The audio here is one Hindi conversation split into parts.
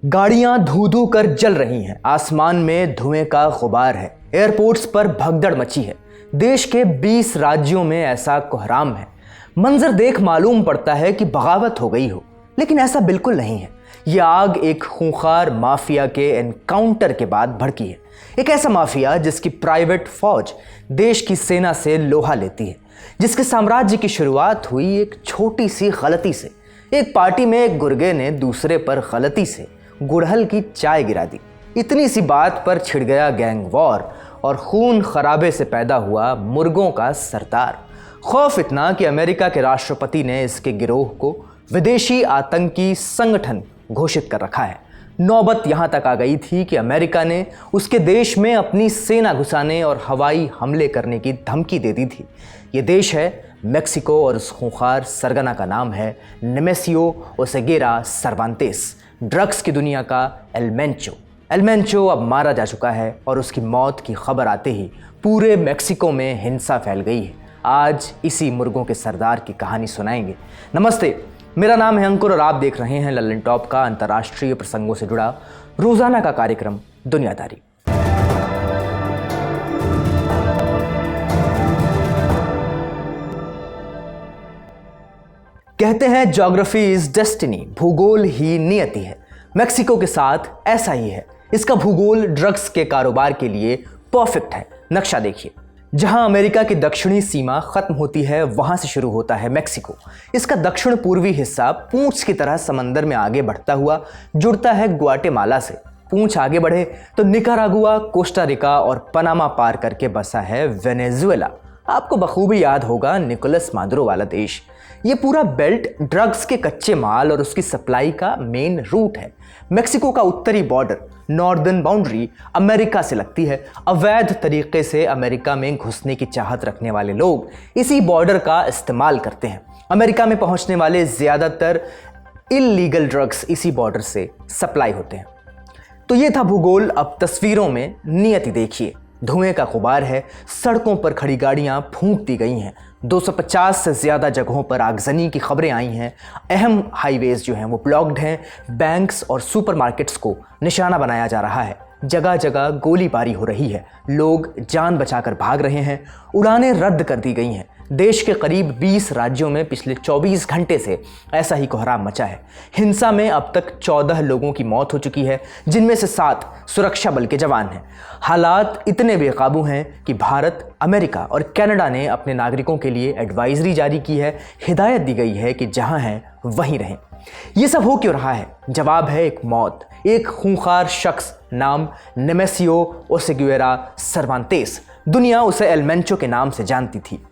गाड़ियां धू धू कर जल रही हैं, आसमान में धुएं का गुबार है, एयरपोर्ट्स पर भगदड़ मची है। देश के 20 राज्यों में ऐसा कोहराम है। मंजर देख मालूम पड़ता है कि बगावत हो गई हो, लेकिन ऐसा बिल्कुल नहीं है। यह आग एक खूंखार माफिया के एनकाउंटर के बाद भड़की है। एक ऐसा माफिया जिसकी प्राइवेट फौज देश की सेना से लोहा लेती है, जिसके साम्राज्य की शुरुआत हुई एक छोटी सी गलती से। एक पार्टी में एक गुर्गे ने दूसरे पर गलती से गुड़हल की चाय गिरा दी। इतनी सी बात पर छिड़ गया गैंग वॉर और खून खराबे से पैदा हुआ मुर्गों का सरदार। खौफ इतना कि अमेरिका के राष्ट्रपति ने इसके गिरोह को विदेशी आतंकी संगठन घोषित कर रखा है। नौबत यहां तक आ गई थी कि अमेरिका ने उसके देश में अपनी सेना घुसाने और हवाई हमले करने की धमकी दे दी थी। ये देश है मेक्सिको और उस खूंखार सरगना का नाम है नेमेसियो ओसेगुएरा सर्वांतेस, ड्रग्स की दुनिया का एल मेंचो। एल मेंचो अब मारा जा चुका है और उसकी मौत की खबर आते ही पूरे मेक्सिको में हिंसा फैल गई है। आज इसी मुर्गों के सरदार की कहानी सुनाएंगे। नमस्ते, मेरा नाम है अंकुर और आप देख रहे हैं लल्लन टॉप का अंतर्राष्ट्रीय प्रसंगों से जुड़ा रोजाना का कार्यक्रम दुनियादारी। कहते हैं ज्योग्राफी इज डेस्टिनी, भूगोल ही नियति है। मेक्सिको के साथ ऐसा ही है। इसका भूगोल ड्रग्स के कारोबार के लिए परफेक्ट है। नक्शा देखिए, जहां अमेरिका की दक्षिणी सीमा खत्म होती है वहां से शुरू होता है मेक्सिको। इसका दक्षिण पूर्वी हिस्सा पूंछ की तरह समंदर में आगे बढ़ता हुआ जुड़ता है ग्वाटेमाला से। पूंछ आगे बढ़े तो निकारागुआ, कोस्टा रिका और पनामा पार करके बसा है वेनेजुएला। आपको बखूबी याद होगा निकोलस मादुरो वाला देश। ये पूरा बेल्ट ड्रग्स के कच्चे माल और उसकी सप्लाई का मेन रूट है। मेक्सिको का उत्तरी बॉर्डर, नॉर्दर्न बाउंड्री, अमेरिका से लगती है। अवैध तरीके से अमेरिका में घुसने की चाहत रखने वाले लोग इसी बॉर्डर का इस्तेमाल करते हैं। अमेरिका में पहुंचने वाले ज़्यादातर इल्लीगल ड्रग्स इसी बॉर्डर से सप्लाई होते हैं। तो ये था भूगोल। अब तस्वीरों में नियति देखिए। धुएं का गुबार है, सड़कों पर खड़ी गाड़ियां फूंक दी गई हैं। 250 से ज़्यादा जगहों पर आगजनी की खबरें आई हैं। अहम हाईवेज जो हैं वो ब्लॉक्ड हैं। बैंक्स और सुपरमार्केट्स को निशाना बनाया जा रहा है। जगह जगह गोलीबारी हो रही है। लोग जान बचाकर भाग रहे हैं। उड़ानें रद्द कर दी गई हैं। देश के करीब 20 राज्यों में पिछले 24 घंटे से ऐसा ही कोहराम मचा है। हिंसा में अब तक 14 लोगों की मौत हो चुकी है, जिनमें से 7 सुरक्षा बल के जवान हैं। हालात इतने बेकाबू हैं कि भारत, अमेरिका और कनाडा ने अपने नागरिकों के लिए एडवाइजरी जारी की है। हिदायत दी गई है कि जहां हैं वहीं रहें। ये सब हो क्यों रहा है? जवाब है एक मौत। एक खूंखार शख्स, नाम नेमेसियो ओसेगुएरा सर्वांतेस। दुनिया उसे एल मेंचो के नाम से जानती थी।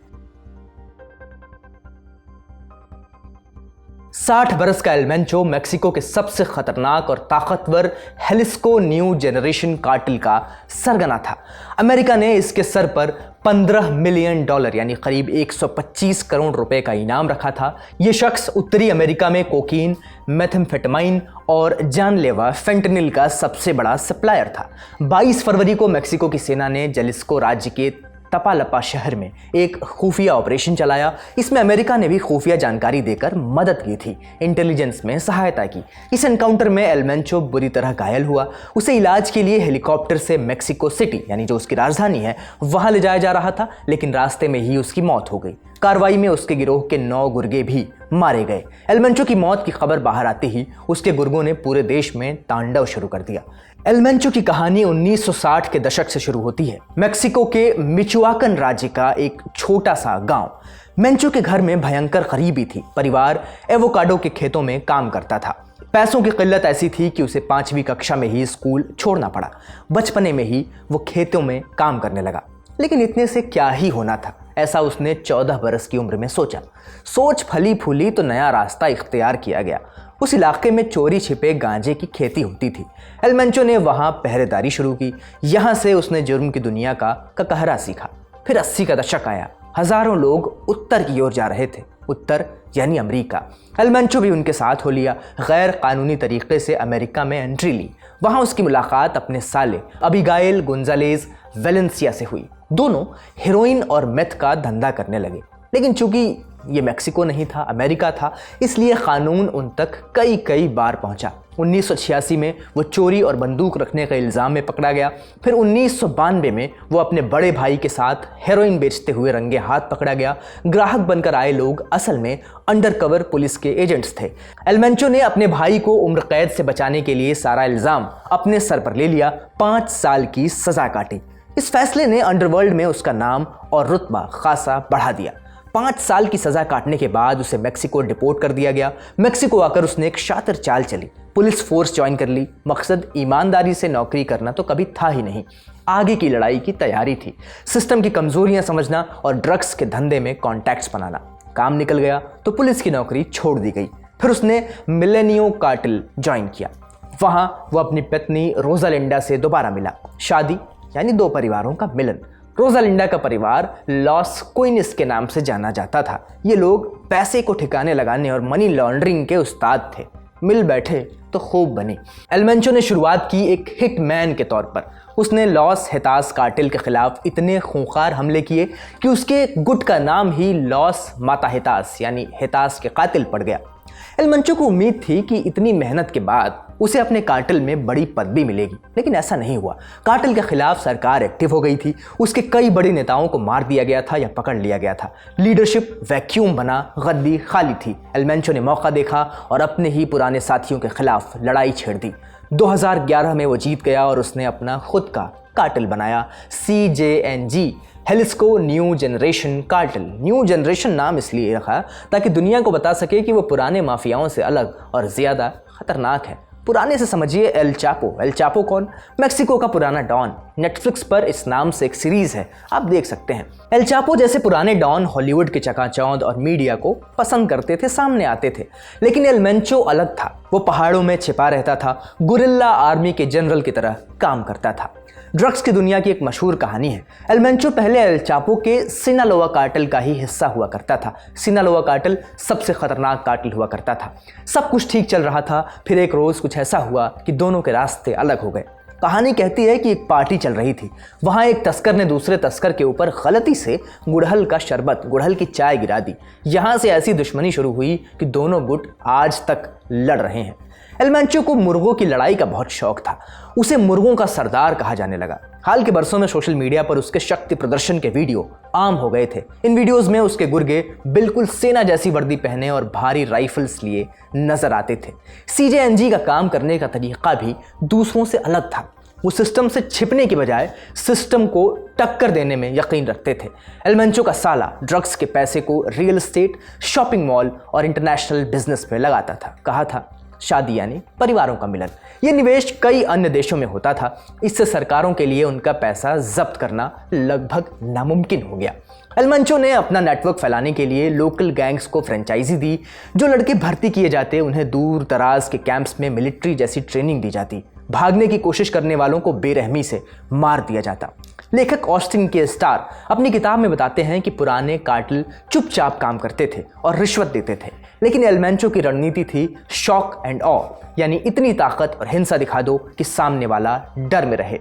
60 बरस का एल मेंचो मेक्सिको के सबसे खतरनाक और ताकतवर हेलिस्को न्यू जेनरेशन कार्टेल का सरगना था। अमेरिका ने इसके सर पर $15 मिलियन यानी करीब 125 करोड़ रुपए का इनाम रखा था। यह शख्स उत्तरी अमेरिका में कोकीन, मेथाम्फेटामाइन और जानलेवा फेंटनिल का सबसे बड़ा सप्लायर था। 22 फरवरी को मेक्सिको की सेना ने जलिस्को राज्य के तपालपा शहर में एक खुफिया ऑपरेशन चलाया। इसमें अमेरिका ने भी खुफिया जानकारी देकर मदद की थी, इंटेलिजेंस में सहायता की। इस एनकाउंटर में एल मेंचो बुरी तरह घायल हुआ। उसे इलाज के लिए हेलीकॉप्टर से मेक्सिको सिटी, यानी जो उसकी राजधानी है, वहां ले जाया जा रहा था, लेकिन रास्ते में ही उसकी मौत हो गई। कार्रवाई में उसके गिरोह के 9 गुर्गे भी मारे गए। एल मेंचो की मौत की खबर बाहर आते ही उसके गुर्गों ने पूरे देश में तांडव शुरू कर दिया। एल मेंचो की कहानी 1960 के दशक से शुरू होती है। मेक्सिको के मिचुआकन राज्य का एक छोटा सा गांव। मेंचो के घर में भयंकर गरीबी थी। परिवार एवोकाडो के खेतों में काम करता था। पैसों की किल्लत ऐसी थी कि उसे 5वीं कक्षा में ही स्कूल छोड़ना पड़ा। बचपने में ही वो खेतों में काम करने लगा, लेकिन इतने से क्या ही होना था, ऐसा उसने 14 बरस की उम्र में सोचा। सोच फली फूली तो नया रास्ता इख्तियार किया गया। उस इलाके में चोरी छिपे गांजे की खेती होती थी। एल मेंचो ने वहां पहरेदारी शुरू की। यहां से उसने जुर्म की दुनिया का कहरा सीखा। फिर 80 का दशक आया। हजारों लोग उत्तर की ओर जा रहे थे। उत्तर यानी अमेरिका। एल मेंचो भी उनके साथ हो लिया। गैर कानूनी तरीके से अमेरिका में एंट्री ली। वहां उसकी मुलाकात अपने साले अबिगाइल गोंजालेज वेलेंसिया से हुई। दोनों हेरोइन और मेथ का धंधा करने लगे। लेकिन चूंकि ये मेक्सिको नहीं था, अमेरिका था, इसलिए कानून उन तक कई बार पहुंचा। 1986 में वो चोरी और बंदूक रखने के इल्ज़ाम में पकड़ा गया। फिर 1992 में वो अपने बड़े भाई के साथ हेरोइन बेचते हुए रंगे हाथ पकड़ा गया। ग्राहक बनकर आए लोग असल में अंडरकवर पुलिस के एजेंट्स थे। एल मेंचो ने अपने भाई को उम्र कैद से बचाने के लिए सारा इल्ज़ाम अपने सर पर ले लिया। 5 साल की सज़ा काटी। इस फैसले ने अंडरवर्ल्ड में उसका नाम और रुतबा खासा बढ़ा दिया। 5 साल की सज़ा काटने के बाद उसे मेक्सिको डिपोर्ट कर दिया गया। मेक्सिको आकर उसने एक शातिर चाल चली, पुलिस फोर्स ज्वाइन कर ली। मकसद ईमानदारी से नौकरी करना तो कभी था ही नहीं, आगे की लड़ाई की तैयारी थी। सिस्टम की कमजोरियां समझना और ड्रग्स के धंधे में कॉन्टैक्ट्स बनाना। काम निकल गया तो पुलिस की नौकरी छोड़ दी गई। फिर उसने मिलेनियो कार्टेल ज्वाइन किया। वहां वो अपनी पत्नी रोजालिंडा से दोबारा मिला। शादी यानी 2 परिवारों का मिलन। रोजालिंडा का परिवार लॉस कोइनिस के नाम से जाना जाता था। ये लोग पैसे को ठिकाने लगाने और मनी लॉन्ड्रिंग के उस्ताद थे। मिल बैठे तो खूब बनी। एल मेंचो ने शुरुआत की एक हिटमैन के तौर पर। उसने लॉस हेतास कार्टेल के खिलाफ इतने खूंखार हमले किए कि उसके गुट का नाम ही लॉस माताहेतास यानी हेतास के कातिल पड़ गया। एल मेंचो को उम्मीद थी कि इतनी मेहनत के बाद उसे अपने कार्टेल में बड़ी पदवी मिलेगी, लेकिन ऐसा नहीं हुआ। कार्टेल के खिलाफ सरकार एक्टिव हो गई थी। उसके कई बड़े नेताओं को मार दिया गया था या पकड़ लिया गया था। लीडरशिप वैक्यूम बना, गद्दी खाली थी। एल मेंचो ने मौका देखा और अपने ही पुराने साथियों के खिलाफ लड़ाई छेड़ दी। 2011 में वो जीत गया और उसने अपना खुद का कार्टेल बनाया, CJNG, Jalisco New Generation Cartel. New generation नाम इसलिए रखा ताकि दुनिया को बता सके कि वो पुराने माफियाओं से अलग और ज़्यादा खतरनाक है। पुराने से समझिए एल चापो। एल चापो कौन? मेक्सिको का पुराना डॉन। नेटफ्लिक्स पर इस नाम से एक सीरीज है, आप देख सकते हैं। एल चापो जैसे पुराने डॉन हॉलीवुड के चकाचौंध और मीडिया को पसंद करते थे, सामने आते थे। लेकिन एल मेंचो अलग था। वो पहाड़ों में छिपा रहता था, गुरिल्ला आर्मी के जनरल की तरह काम करता था। ड्रग्स की दुनिया की एक मशहूर कहानी है। एल मेंचो पहले एल चापो के सिनालोआ कार्टेल का ही हिस्सा हुआ करता था। सिनालोआ कार्टेल सबसे खतरनाक कार्टेल हुआ करता था। सब कुछ ठीक चल रहा था, फिर एक रोज कुछ ऐसा हुआ कि दोनों के रास्ते अलग हो गए। कहानी कहती है कि एक पार्टी चल रही थी। वहां एक तस्कर ने दूसरे तस्कर के ऊपर गलती से गुड़हल का शरबत, गुड़हल की चाय गिरा दी। यहां से ऐसी दुश्मनी शुरू हुई कि दोनों गुट आज तक लड़ रहे हैं। एल मेंचो को मुर्गों की लड़ाई का बहुत शौक था। उसे मुर्गों का सरदार कहा जाने लगा। हाल के बरसों में सोशल मीडिया पर उसके शक्ति प्रदर्शन के वीडियो आम हो गए थे। इन वीडियोस में उसके गुर्गे बिल्कुल सेना जैसी वर्दी पहने और भारी राइफल्स लिए नजर आते थे। CJNG का काम करने का तरीका भी दूसरों से अलग था। वो सिस्टम से छिपने की बजाय सिस्टम को टक्कर देने में यकीन रखते थे। एल मेंचो का साला ड्रग्स के पैसे को रियल एस्टेट, शॉपिंग मॉल और इंटरनेशनल बिजनेस पे लगाता था। कहा था शादी यानी परिवारों का मिलन। ये निवेश कई अन्य देशों में होता था। इससे सरकारों के लिए उनका पैसा जब्त करना लगभग नामुमकिन हो गया। एल मेंचो ने अपना नेटवर्क फैलाने के लिए लोकल गैंग्स को फ्रेंचाइजी दी। जो लड़के भर्ती किए जाते उन्हें दूर दराज के कैंप्स में मिलिट्री जैसी ट्रेनिंग दी जाती। भागने की कोशिश करने वालों को बेरहमी से मार दिया जाता। लेखक ऑस्टिन के स्टार अपनी किताब में बताते हैं कि पुराने कार्टेल चुपचाप काम करते थे और रिश्वत देते थे, लेकिन एल मेंचो की रणनीति थी शॉक एंड ऑ, यानी इतनी ताकत और हिंसा दिखा दो कि सामने वाला डर में रहे।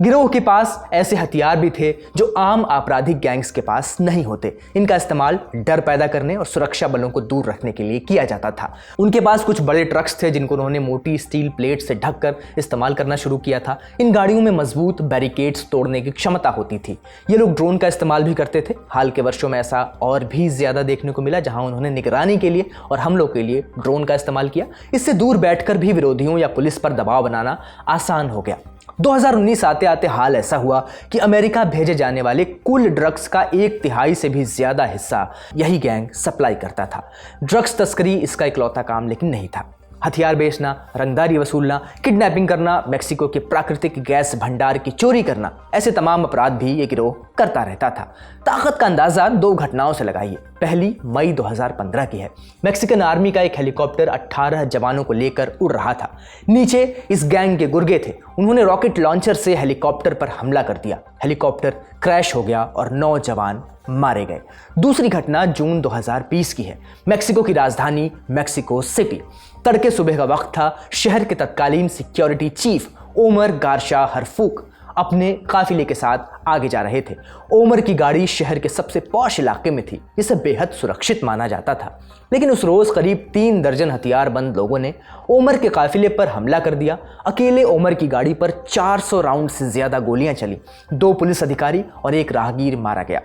गिरोह के पास ऐसे हथियार भी थे जो आम आपराधिक गैंग्स के पास नहीं होते। इनका इस्तेमाल डर पैदा करने और सुरक्षा बलों को दूर रखने के लिए किया जाता था। उनके पास कुछ बड़े ट्रक्स थे जिनको उन्होंने मोटी स्टील प्लेट से ढककर इस्तेमाल करना शुरू किया था। इन गाड़ियों में मजबूत बैरिकेड्स तोड़ने की क्षमता होती थी। ये लोग ड्रोन का इस्तेमाल भी करते थे। हाल के वर्षों में ऐसा और भी ज्यादा देखने को मिला, जहां उन्होंने निगरानी के लिए और हमलों के लिए ड्रोन का इस्तेमाल किया। इससे दूर बैठकर भी विरोधियों या पुलिस पर दबाव बनाना आसान हो गया। 2019 आते आते हाल ऐसा हुआ कि अमेरिका भेजे जाने वाले कुल ड्रग्स का 1/3 से भी ज्यादा हिस्सा यही गैंग सप्लाई करता था। ड्रग्स तस्करी इसका इकलौता काम लेकिन नहीं था। हथियार बेचना, रंगदारी वसूलना, किडनैपिंग करना, मेक्सिको के प्राकृतिक गैस भंडार की चोरी करना, ऐसे तमाम अपराध भी ये गिरोह करता रहता था। ताकत का अंदाजा 2 घटनाओं से लगाइए। पहली मई 2015 की है। मैक्सिकन आर्मी का एक हेलीकॉप्टर 18 जवानों को लेकर उड़ रहा था। नीचे इस गैंग के गुर्गे थे। उन्होंने रॉकेट लॉन्चर से हेलीकॉप्टर पर हमला कर दिया। हेलीकॉप्टर क्रैश हो गया और 9 जवान मारे गए। दूसरी घटना जून 2020 की है। मेक्सिको की राजधानी मेक्सिको सिटी। तड़के सुबह का वक्त था। शहर के तत्कालीन सिक्योरिटी चीफ ओमर गार्शा हरफूक अपने काफिले के साथ आगे जा रहे थे। ओमर की गाड़ी शहर के सबसे पॉश इलाके में थी, जिसे बेहद सुरक्षित माना जाता था। लेकिन उस रोज करीब 3 दर्जन हथियारबंद लोगों ने ओमर के काफिले पर हमला कर दिया। अकेले ओमर की गाड़ी पर 400 राउंड से ज्यादा गोलियां चली। 2 पुलिस अधिकारी और 1 राहगीर मारा गया।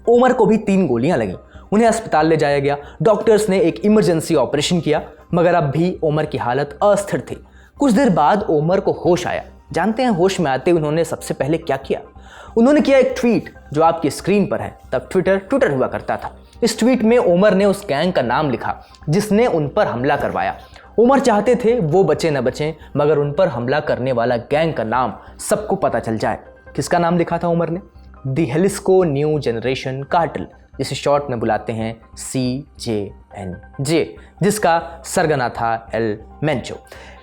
ओमर को भी 3 गोलियां लगीं। उन्हें अस्पताल ले जाया गया। डॉक्टर्स ने एक इमरजेंसी ऑपरेशन किया, मगर अब भी ओमर की हालत अस्थिर थी। कुछ देर बाद ओमर को होश आया। जानते हैं होश में आते उन्होंने सबसे पहले क्या किया? उन्होंने किया एक ट्वीट जो आपकी स्क्रीन पर है। तब ट्विटर हुआ करता था। इस ट्वीट में ओमर ने उस गैंग का नाम लिखा जिसने उन पर हमला करवाया। ओमर चाहते थे वो बचे न बचें, मगर उन पर हमला करने वाला गैंग का नाम सबको पता चल जाए। किसका नाम लिखा था ओमर ने? द हेलिस्को न्यू जनरेशन कार्टेल, जिसे शॉर्ट में बुलाते हैं CJNJ, जिसका सरगना था एल मेंचो।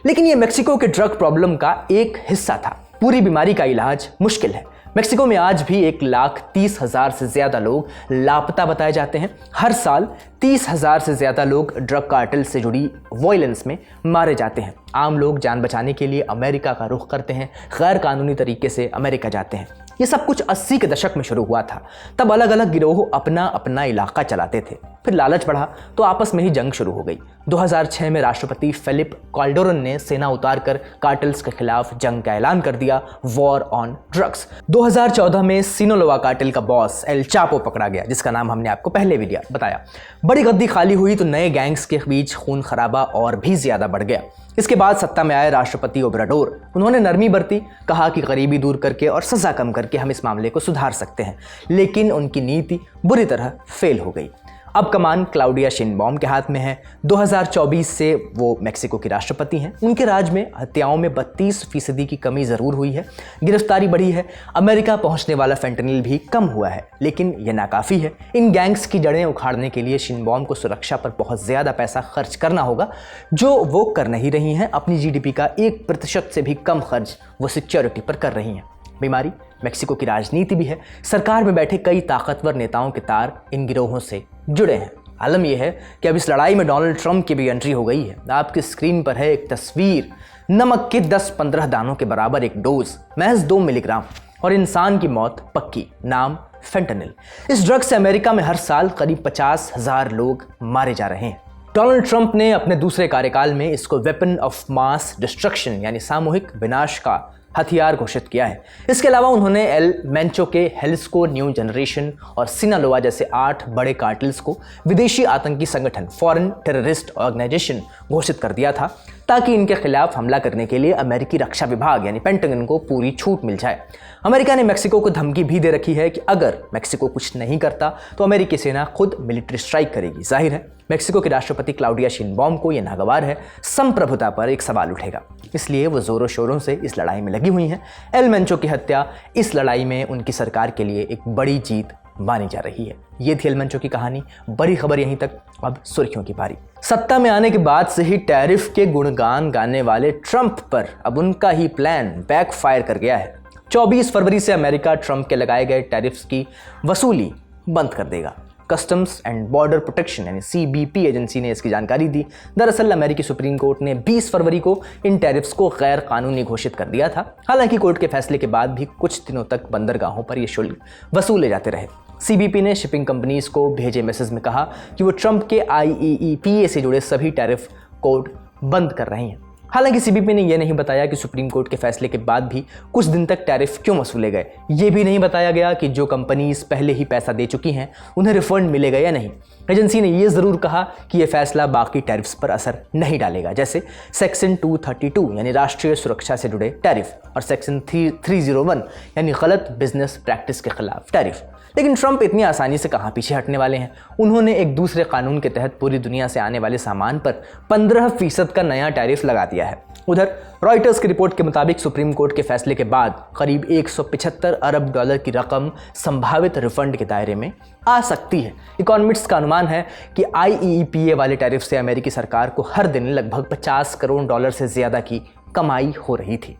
लेकिन ये मेक्सिको के ड्रग प्रॉब्लम का एक हिस्सा था। पूरी बीमारी का इलाज मुश्किल है। मेक्सिको में आज भी 1,30,000 से ज्यादा लोग लापता बताए जाते हैं। हर साल 30,000 से ज्यादा लोग ड्रग कार्टेल से जुड़ी वायलेंस में मारे जाते हैं। आम लोग जान बचाने के लिए अमेरिका का रुख करते हैं, गैर कानूनी तरीके से अमेरिका जाते हैं। ये सब कुछ 80 के दशक में शुरू हुआ था। तब अलग अलग गिरोह अपना अपना इलाका चलाते थे। फिर लालच बढ़ा तो आपस में ही जंग शुरू हो गई। 2006 में राष्ट्रपति फेलिप कैल्डेरन ने सेना उतारकर कार्टेल्स के खिलाफ जंग का ऐलान कर दिया, वॉर ऑन ड्रग्स। 2014 में सिनोलोआ कार्टेल का बॉस एल चापो पकड़ा गया, जिसका नाम हमने आपको पहले भी बताया। बड़ी गद्दी खाली हुई तो नए गैंग्स के बीच खून खराबा और भी ज्यादा बढ़ गया। इसके बाद सत्ता में आए राष्ट्रपति ओब्राडोर। उन्होंने नरमी बरती, कहा कि गरीबी दूर करके और सजा कम करके हम इस मामले को सुधार सकते हैं। लेकिन उनकी नीति बुरी तरह फेल हो गई। अब कमान क्लाउडिया शिनबॉम के हाथ में है। 2024 से वो मेक्सिको की राष्ट्रपति हैं। उनके राज में हत्याओं में 32% की कमी जरूर हुई है। गिरफ्तारी बढ़ी है। अमेरिका पहुंचने वाला फेंटनिल भी कम हुआ है। लेकिन यह नाकाफी है। इन गैंग्स की जड़ें उखाड़ने के लिए शिनबॉम को सुरक्षा पर बहुत ज्यादा पैसा खर्च करना होगा, जो वो कर नहीं रही हैं। अपनी GDP का 1% से भी कम खर्च वो सिक्योरिटी पर कर रही हैं। बीमारी मेक्सिको की राजनीति भी है। सरकार में बैठे कई ताकतवर नेताओं के तार इन गिरोहों से जुड़े हैं। आलम यह है कि अब इस लड़ाई में डोनाल्ड ट्रंप की भी एंट्री हो गई है। आपकी स्क्रीन पर है एक तस्वीर। नमक के 10-15 दानों के बराबर एक डोज, महज 2 मिलीग्राम, और इंसान की मौत पक्की। नाम फेंटनिल। इस ड्रग से अमेरिका में हर साल करीब 50,000 लोग मारे जा रहे हैं। डोनाल्ड ट्रंप ने अपने दूसरे कार्यकाल में इसको वेपन ऑफ मास डिस्ट्रक्शन यानी सामूहिक विनाश का हथियार घोषित किया है। इसके अलावा उन्होंने एल मेंचो के हेलिस्को न्यू जनरेशन और सिनालोआ जैसे 8 बड़े कार्टेल्स को विदेशी आतंकी संगठन, फॉरेन टेररिस्ट ऑर्गेनाइजेशन घोषित कर दिया था, ताकि इनके खिलाफ हमला करने के लिए अमेरिकी रक्षा विभाग यानी पेंटागन को पूरी छूट मिल जाए। अमेरिका ने मेक्सिको को धमकी भी दे रखी है कि अगर मेक्सिको कुछ नहीं करता तो अमेरिकी सेना खुद मिलिट्री स्ट्राइक करेगी। जाहिर है मेक्सिको की राष्ट्रपति क्लाउडिया शिनबॉम को यह नागवार है। संप्रभुता पर एक सवाल उठेगा, इसलिए वो जोरों शोरों से इस लड़ाई में लगी हुई हैं। एल मेंचो की हत्या इस लड़ाई में उनकी सरकार के लिए एक बड़ी जीत मानी जा रही है। ये थी एल मेंचो की कहानी। बड़ी खबर यहीं तक, अब सुर्खियों की बारी। सत्ता में आने के बाद से ही टैरिफ के गुणगान गाने वाले ट्रंप पर अब उनका ही प्लान बैकफायर कर गया है। 24 फरवरी से अमेरिका ट्रंप के लगाए गए टैरिफ्स की वसूली बंद कर देगा। कस्टम्स एंड बॉर्डर प्रोटेक्शन यानी CBP एजेंसी ने इसकी जानकारी दी। दरअसल अमेरिकी सुप्रीम कोर्ट ने 20 फरवरी को इन टैरिफ्स को गैर कानूनी घोषित कर दिया था। हालांकि कोर्ट के फैसले के बाद भी कुछ दिनों तक बंदरगाहों पर ये शुल्क वसूले जाते रहे। CBP ने शिपिंग कंपनीज को भेजे मैसेज में कहा कि वो ट्रंप के IEEPA से जुड़े सभी टैरिफ कोड बंद कर रही हैं। हालांकि CBP ने यह नहीं बताया कि सुप्रीम कोर्ट के फैसले के बाद भी कुछ दिन तक टैरिफ क्यों वसूले गए। ये भी नहीं बताया गया कि जो कंपनीज पहले ही पैसा दे चुकी हैं उन्हें रिफंड मिलेगा या नहीं। एजेंसी ने यह जरूर कहा कि यह फैसला बाकी टैरिफ्स पर असर नहीं डालेगा, जैसे सेक्शन 232 यानी राष्ट्रीय सुरक्षा से जुड़े टैरिफ और सेक्शन 301 यानी गलत बिजनेस प्रैक्टिस के खिलाफ टैरिफ। लेकिन ट्रंप इतनी आसानी से कहां पीछे हटने वाले हैं। उन्होंने एक दूसरे कानून के तहत पूरी दुनिया से आने वाले सामान पर 15% का नया टैरिफ लगा दिया है। उधर रॉयटर्स की रिपोर्ट के मुताबिक सुप्रीम कोर्ट के फैसले के बाद करीब 175 अरब डॉलर की रकम संभावित रिफंड के दायरे में आ सकती है। इकोनॉमिस्ट्स का अनुमान है कि IEEPA वाले टैरिफ से अमेरिकी सरकार को हर दिन लगभग 50 करोड़ डॉलर से ज्यादा की कमाई हो रही थी।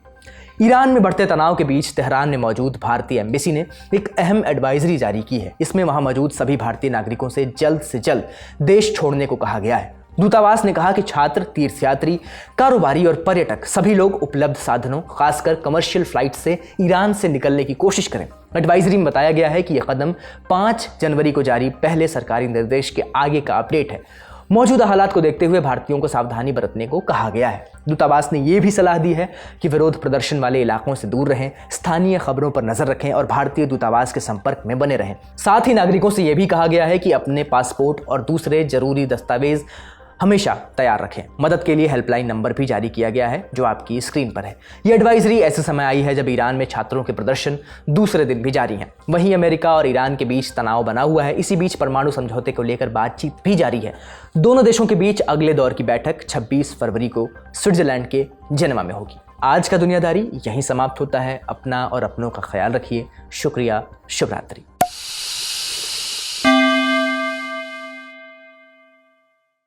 ईरान में बढ़ते तनाव के बीच तेहरान में मौजूद भारतीय एम्बेसी ने एक अहम एडवाइजरी जारी की है। इसमें वहां मौजूद सभी भारतीय नागरिकों से जल्द देश छोड़ने को कहा गया है। दूतावास ने कहा कि छात्र, तीर्थयात्री, कारोबारी और पर्यटक सभी लोग उपलब्ध साधनों, खासकर कमर्शियल फ्लाइट से ईरान से निकलने की कोशिश करें। एडवाइजरी में बताया गया है कि यह कदम 5 जनवरी को जारी पहले सरकारी निर्देश के आगे का अपडेट है। मौजूदा हालात को देखते हुए भारतीयों को सावधानी बरतने को कहा गया है। दूतावास ने यह भी सलाह दी है कि विरोध प्रदर्शन वाले इलाकों से दूर रहें, स्थानीय खबरों पर नजर रखें और भारतीय दूतावास के संपर्क में बने रहें। साथ ही नागरिकों से यह भी कहा गया है कि अपने पासपोर्ट और दूसरे जरूरी दस्तावेज हमेशा तैयार रखें। मदद के लिए हेल्पलाइन नंबर भी जारी किया गया है जो आपकी स्क्रीन पर है। यह एडवाइजरी ऐसे समय आई है जब ईरान में छात्रों के प्रदर्शन दूसरे दिन भी जारी हैं। वहीं अमेरिका और ईरान के बीच तनाव बना हुआ है। इसी बीच परमाणु समझौते को लेकर बातचीत भी जारी है। दोनों देशों के बीच अगले दौर की बैठक 26 फरवरी को स्विट्जरलैंड के जेनेवा में होगी। आज का दुनियादारी यहीं समाप्त होता है। अपना और अपनों का ख्याल रखिए। शुक्रिया। शुभ रात्रि।